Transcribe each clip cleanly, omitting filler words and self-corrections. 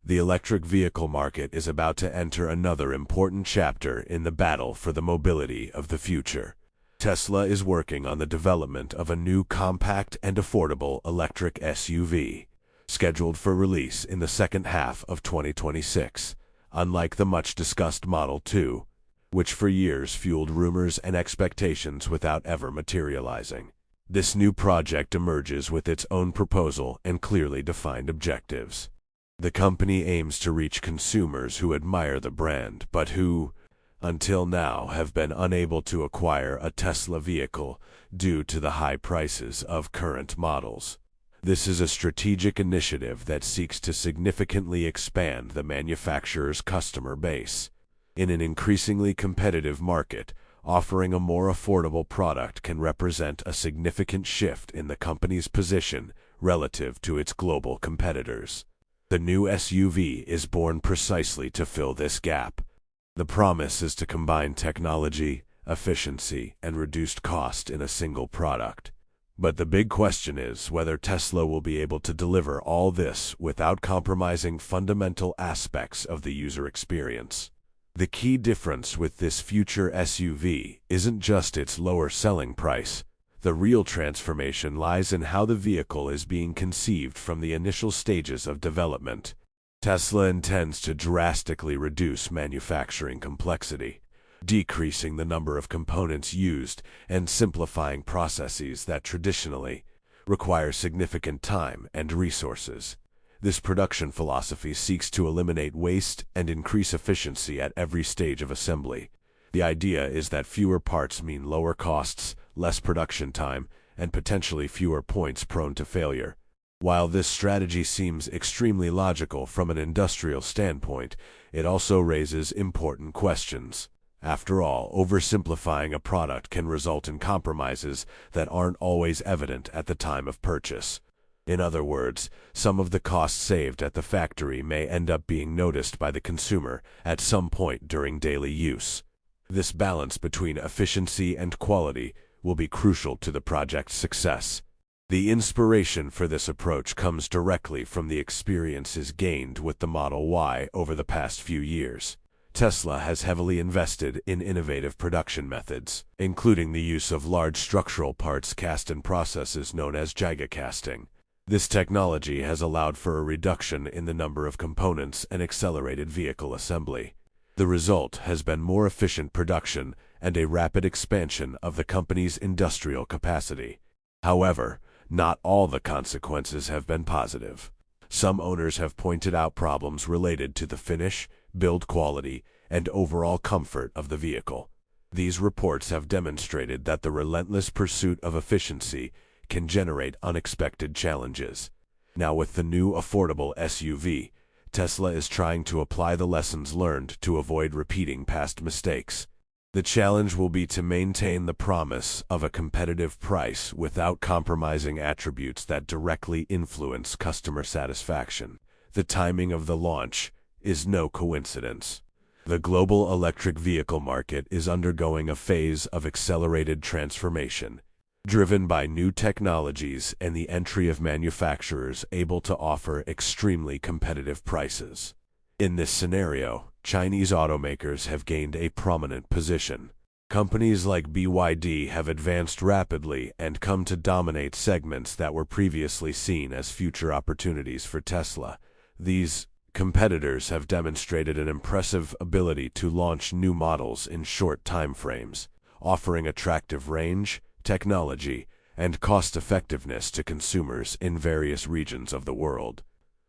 The electric vehicle market is about to enter another important chapter in the battle for the mobility of the future. Tesla is working on the development of a new compact and affordable electric SUV, scheduled for release in the second half of 2026. Unlike the much-discussed Model 2, which for years fueled rumors and expectations without ever materializing, this new project emerges with its own proposal and clearly defined objectives. The company aims to reach consumers who admire the brand, but who, until now, have been unable to acquire a Tesla vehicle due to the high prices of current models. This is a strategic initiative that seeks to significantly expand the manufacturer's customer base. In an increasingly competitive market, offering a more affordable product can represent a significant shift in the company's position relative to its global competitors. The new SUV is born precisely to fill this gap. The promise is to combine technology, efficiency, and reduced cost in a single product. But the big question is whether Tesla will be able to deliver all this without compromising fundamental aspects of the user experience. The key difference with this future SUV isn't just its lower selling price. The real transformation lies in how the vehicle is being conceived from the initial stages of development. Tesla intends to drastically reduce manufacturing complexity, decreasing the number of components used and simplifying processes that traditionally require significant time and resources. This production philosophy seeks to eliminate waste and increase efficiency at every stage of assembly. The idea is that fewer parts mean lower costs, less production time, and potentially fewer points prone to failure. While this strategy seems extremely logical from an industrial standpoint, it also raises important questions. After all, oversimplifying a product can result in compromises that aren't always evident at the time of purchase. In other words, some of the costs saved at the factory may end up being noticed by the consumer at some point during daily use. This balance between efficiency and quality will be crucial to the project's success. The inspiration for this approach comes directly from the experiences gained with the Model Y over the past few years. Tesla has heavily invested in innovative production methods, including the use of large structural parts cast in processes known as gigacasting. This technology has allowed for a reduction in the number of components and accelerated vehicle assembly. The result has been more efficient production and a rapid expansion of the company's industrial capacity. However, not all the consequences have been positive. Some owners have pointed out problems related to the finish, build quality, and overall comfort of the vehicle. These reports have demonstrated that the relentless pursuit of efficiency can generate unexpected challenges. Now, with the new affordable SUV, Tesla is trying to apply the lessons learned to avoid repeating past mistakes. The challenge will be to maintain the promise of a competitive price without compromising attributes that directly influence customer satisfaction. The timing of the launch is no coincidence. The global electric vehicle market is undergoing a phase of accelerated transformation, driven by new technologies and the entry of manufacturers able to offer extremely competitive prices. In this scenario, Chinese automakers have gained a prominent position. Companies like BYD have advanced rapidly and come to dominate segments that were previously seen as future opportunities for Tesla. These competitors have demonstrated an impressive ability to launch new models in short time frames, offering attractive range, technology, and cost-effectiveness to consumers in various regions of the world.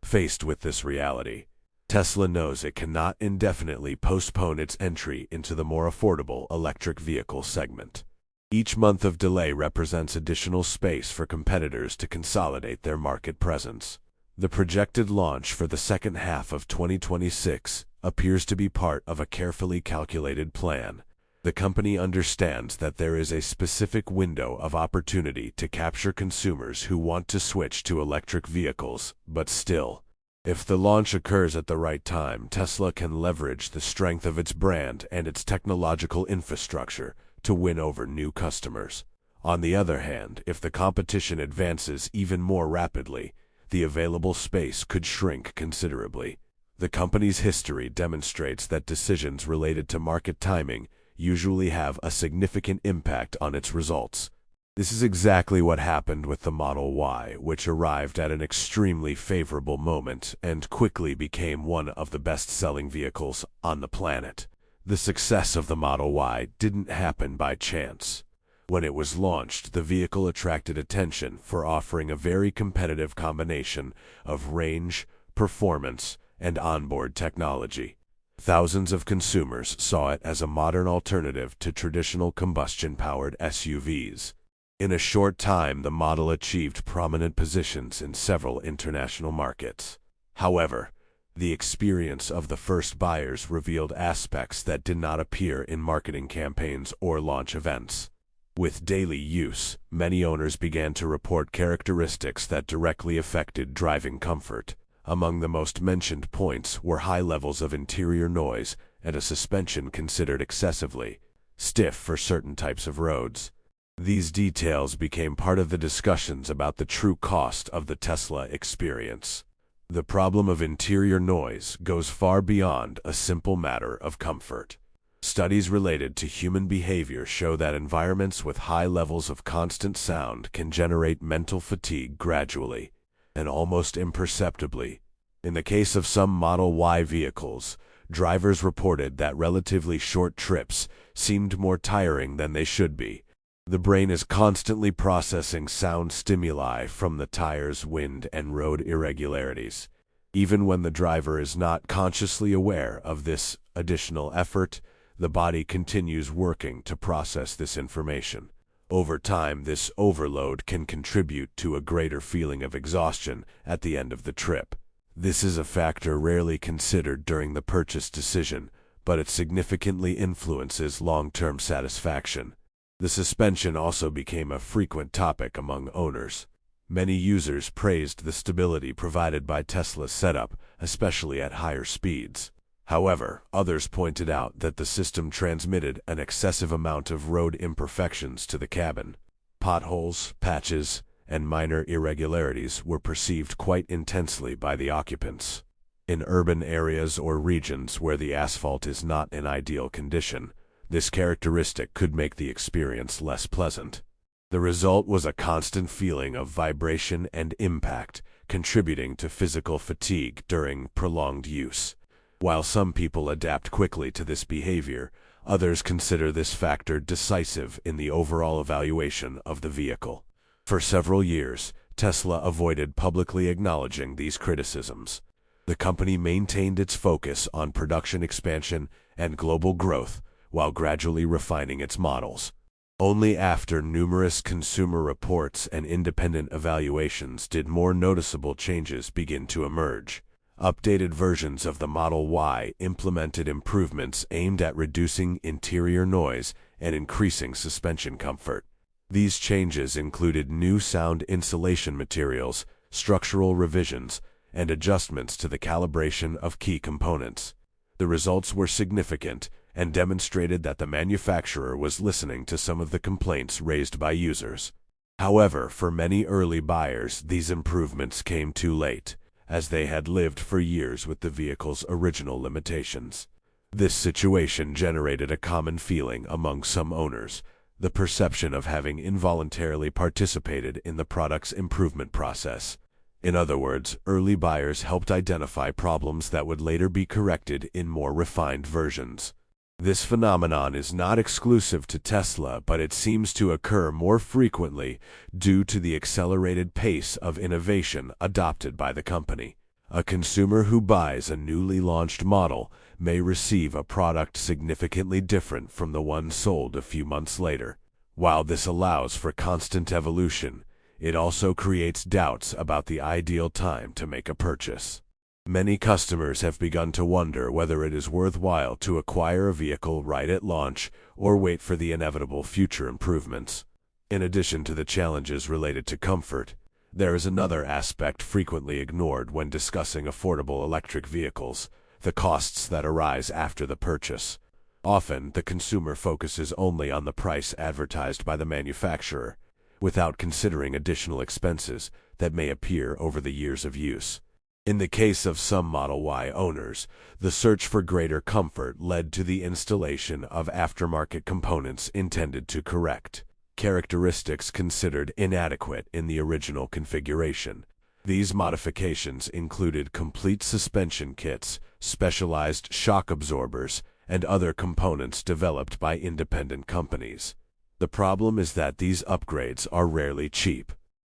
Faced with this reality, Tesla knows it cannot indefinitely postpone its entry into the more affordable electric vehicle segment. Each month of delay represents additional space for competitors to consolidate their market presence. The projected launch for the second half of 2026 appears to be part of a carefully calculated plan. The company understands that there is a specific window of opportunity to capture consumers who want to switch to electric vehicles, but still, if the launch occurs at the right time, Tesla can leverage the strength of its brand and its technological infrastructure to win over new customers. On the other hand, if the competition advances even more rapidly, the available space could shrink considerably. The company's history demonstrates that decisions related to market timing usually have a significant impact on its results. This is exactly what happened with the Model Y, which arrived at an extremely favorable moment and quickly became one of the best-selling vehicles on the planet. The success of the Model Y didn't happen by chance. When it was launched, the vehicle attracted attention for offering a very competitive combination of range, performance, and onboard technology. Thousands of consumers saw it as a modern alternative to traditional combustion-powered SUVs. In a short time, the model achieved prominent positions in several international markets. However, the experience of the first buyers revealed aspects that did not appear in marketing campaigns or launch events. With daily use, many owners began to report characteristics that directly affected driving comfort. Among the most mentioned points were high levels of interior noise and a suspension considered excessively stiff for certain types of roads. These details became part of the discussions about the true cost of the Tesla experience. The problem of interior noise goes far beyond a simple matter of comfort. Studies related to human behavior show that environments with high levels of constant sound can generate mental fatigue gradually and almost imperceptibly. In the case of some Model Y vehicles, drivers reported that relatively short trips seemed more tiring than they should be. The brain is constantly processing sound stimuli from the tires, wind, and road irregularities. Even when the driver is not consciously aware of this additional effort, the body continues working to process this information. Over time, this overload can contribute to a greater feeling of exhaustion at the end of the trip. This is a factor rarely considered during the purchase decision, but it significantly influences long-term satisfaction. The suspension also became a frequent topic among owners. Many users praised the stability provided by Tesla's setup, especially at higher speeds. However, others pointed out that the system transmitted an excessive amount of road imperfections to the cabin. Potholes, patches, and minor irregularities were perceived quite intensely by the occupants. In urban areas or regions where the asphalt is not in ideal condition, this characteristic could make the experience less pleasant. The result was a constant feeling of vibration and impact, contributing to physical fatigue during prolonged use. While some people adapt quickly to this behavior, others consider this factor decisive in the overall evaluation of the vehicle. For several years, Tesla avoided publicly acknowledging these criticisms. The company maintained its focus on production expansion and global growth while gradually refining its models. Only after numerous consumer reports and independent evaluations did more noticeable changes begin to emerge. Updated versions of the Model Y implemented improvements aimed at reducing interior noise and increasing suspension comfort. These changes included new sound insulation materials, structural revisions, and adjustments to the calibration of key components. The results were significant and demonstrated that the manufacturer was listening to some of the complaints raised by users. However, for many early buyers, these improvements came too late, as they had lived for years with the vehicle's original limitations. This situation generated a common feeling among some owners, the perception of having involuntarily participated in the product's improvement process. In other words, early buyers helped identify problems that would later be corrected in more refined versions. This phenomenon is not exclusive to Tesla, but it seems to occur more frequently due to the accelerated pace of innovation adopted by the company. A consumer who buys a newly launched model may receive a product significantly different from the one sold a few months later. While this allows for constant evolution, it also creates doubts about the ideal time to make a purchase. Many customers have begun to wonder whether it is worthwhile to acquire a vehicle right at launch or wait for the inevitable future improvements. In addition to the challenges related to comfort, there is another aspect frequently ignored when discussing affordable electric vehicles: the costs that arise after the purchase. Often, the consumer focuses only on the price advertised by the manufacturer, without considering additional expenses that may appear over the years of use. In the case of some Model Y owners, the search for greater comfort led to the installation of aftermarket components intended to correct characteristics considered inadequate in the original configuration. These modifications included complete suspension kits, specialized shock absorbers, and other components developed by independent companies. The problem is that these upgrades are rarely cheap.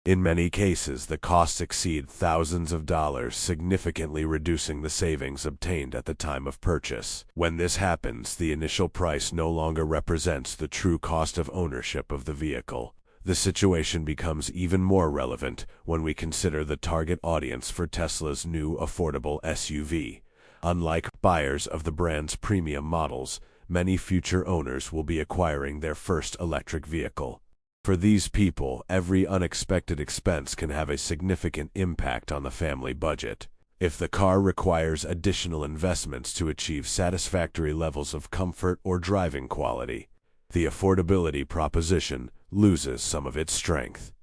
In many cases, the costs exceed thousands of dollars, significantly reducing the savings obtained at the time of purchase. When this happens, the initial price no longer represents the true cost of ownership of the vehicle. The situation becomes even more relevant when we consider the target audience for Tesla's new affordable SUV. Unlike buyers of the brand's premium models, many future owners will be acquiring their first electric vehicle. For these people, every unexpected expense can have a significant impact on the family budget. If the car requires additional investments to achieve satisfactory levels of comfort or driving quality, the affordability proposition loses some of its strength.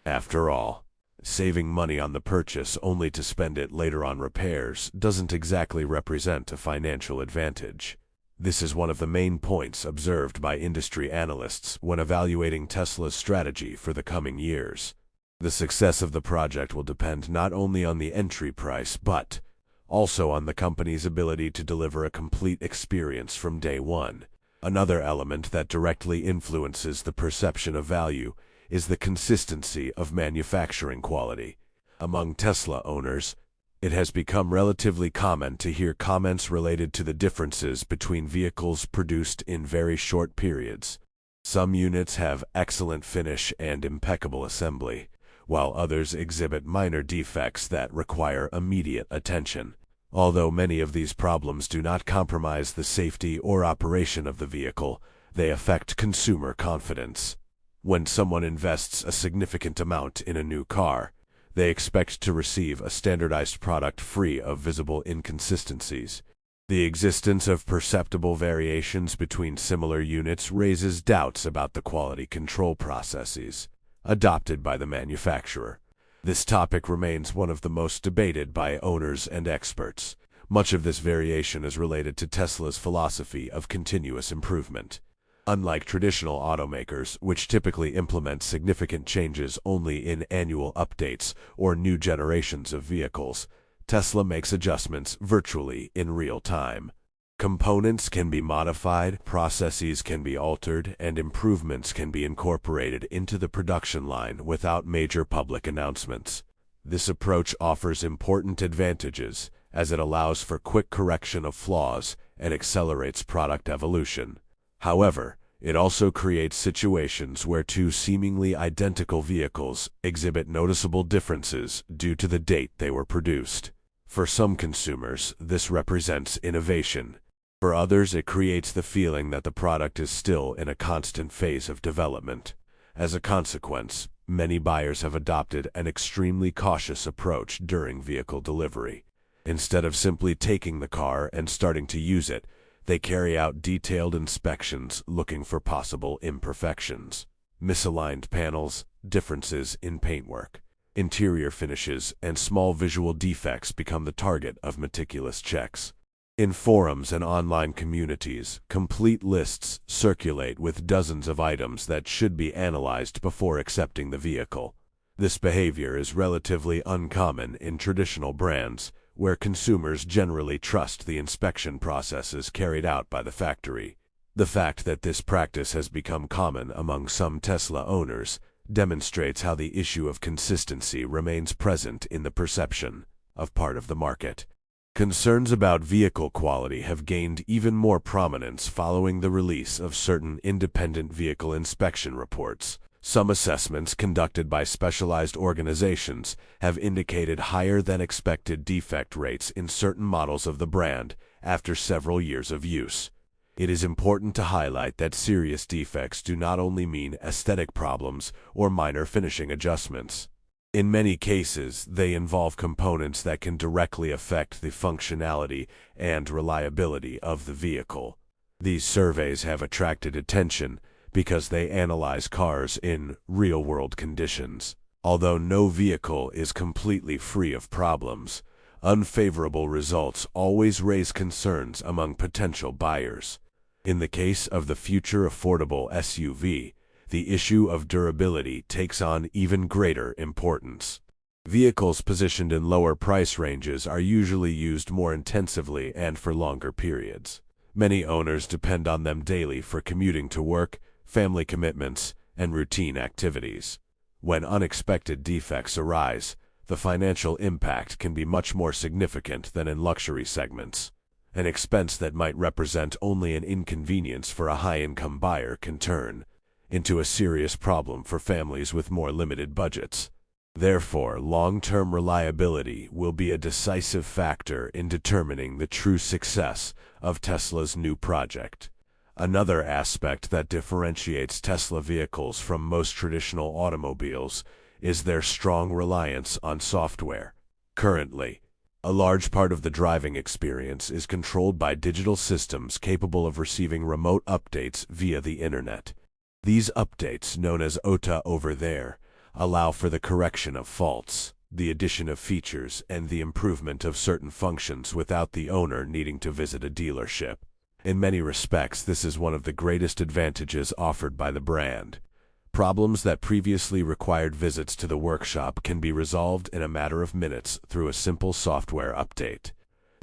After all, saving money on the purchase only to spend it later on repairs doesn't exactly represent a financial advantage. This is one of the main points observed by industry analysts when evaluating Tesla's strategy for the coming years. The success of the project will depend not only on the entry price, but also on the company's ability to deliver a complete experience from day one. Another element that directly influences the perception of value is the consistency of manufacturing quality. Among Tesla owners, it has become relatively common to hear comments related to the differences between vehicles produced in very short periods. Some units have excellent finish and impeccable assembly, while others exhibit minor defects that require immediate attention. Although many of these problems do not compromise the safety or operation of the vehicle, they affect consumer confidence. When someone invests a significant amount in a new car, they expect to receive a standardized product free of visible inconsistencies. The existence of perceptible variations between similar units raises doubts about the quality control processes adopted by the manufacturer. This topic remains one of the most debated by owners and experts. Much of this variation is related to Tesla's philosophy of continuous improvement. Unlike traditional automakers, which typically implement significant changes only in annual updates or new generations of vehicles, Tesla makes adjustments virtually in real time. Components can be modified, processes can be altered, and improvements can be incorporated into the production line without major public announcements. This approach offers important advantages, as it allows for quick correction of flaws and accelerates product evolution. However, it also creates situations where two seemingly identical vehicles exhibit noticeable differences due to the date they were produced. For some consumers, this represents innovation. For others, it creates the feeling that the product is still in a constant phase of development. As a consequence, many buyers have adopted an extremely cautious approach during vehicle delivery. Instead of simply taking the car and starting to use it, they carry out detailed inspections looking for possible imperfections. Misaligned panels, differences in paintwork, interior finishes, and small visual defects become the target of meticulous checks. In forums and online communities, complete lists circulate with dozens of items that should be analyzed before accepting the vehicle. This behavior is relatively uncommon in traditional brands, where consumers generally trust the inspection processes carried out by the factory. The fact that this practice has become common among some Tesla owners demonstrates how the issue of consistency remains present in the perception of part of the market. Concerns about vehicle quality have gained even more prominence following the release of certain independent vehicle inspection reports. Some assessments conducted by specialized organizations have indicated higher than expected defect rates in certain models of the brand after several years of use. It is important to highlight that serious defects do not only mean aesthetic problems or minor finishing adjustments. In many cases, they involve components that can directly affect the functionality and reliability of the vehicle. These surveys have attracted attention because they analyze cars in real-world conditions. Although no vehicle is completely free of problems, unfavorable results always raise concerns among potential buyers. In the case of the future affordable SUV, the issue of durability takes on even greater importance. Vehicles positioned in lower price ranges are usually used more intensively and for longer periods. Many owners depend on them daily for commuting to work, family commitments, and routine activities. When unexpected defects arise, the financial impact can be much more significant than in luxury segments. An expense that might represent only an inconvenience for a high-income buyer can turn into a serious problem for families with more limited budgets. Therefore, long-term reliability will be a decisive factor in determining the true success of Tesla's new project. Another aspect that differentiates Tesla vehicles from most traditional automobiles is their strong reliance on software. Currently, a large part of the driving experience is controlled by digital systems capable of receiving remote updates via the internet. These updates, known as OTA over there, allow for the correction of faults, the addition of features, and the improvement of certain functions without the owner needing to visit a dealership. In many respects, this is one of the greatest advantages offered by the brand. Problems that previously required visits to the workshop can be resolved in a matter of minutes through a simple software update.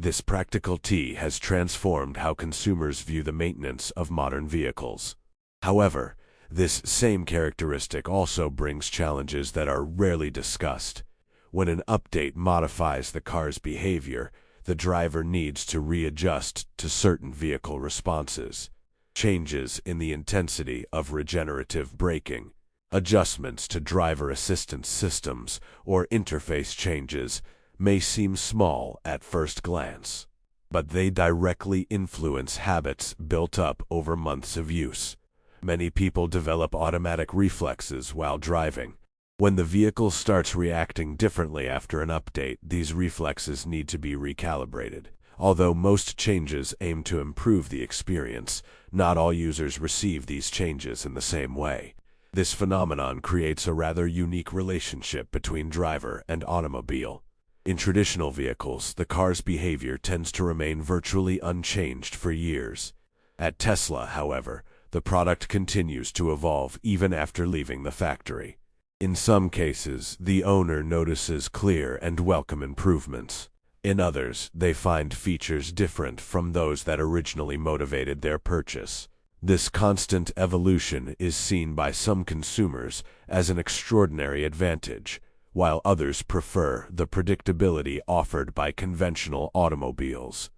This practicality has transformed how consumers view the maintenance of modern vehicles. However, this same characteristic also brings challenges that are rarely discussed. When an update modifies the car's behavior, the driver needs to readjust to certain vehicle responses. Changes in the intensity of regenerative braking, adjustments to driver assistance systems, or interface changes may seem small at first glance, but they directly influence habits built up over months of use. Many people develop automatic reflexes while driving. When the vehicle starts reacting differently after an update, these reflexes need to be recalibrated. Although most changes aim to improve the experience, not all users receive these changes in the same way. This phenomenon creates a rather unique relationship between driver and automobile. In traditional vehicles, the car's behavior tends to remain virtually unchanged for years. At Tesla, however, the product continues to evolve even after leaving the factory. In some cases, the owner notices clear and welcome improvements. In others, they find features different from those that originally motivated their purchase. This constant evolution is seen by some consumers as an extraordinary advantage, while others prefer the predictability offered by conventional automobiles.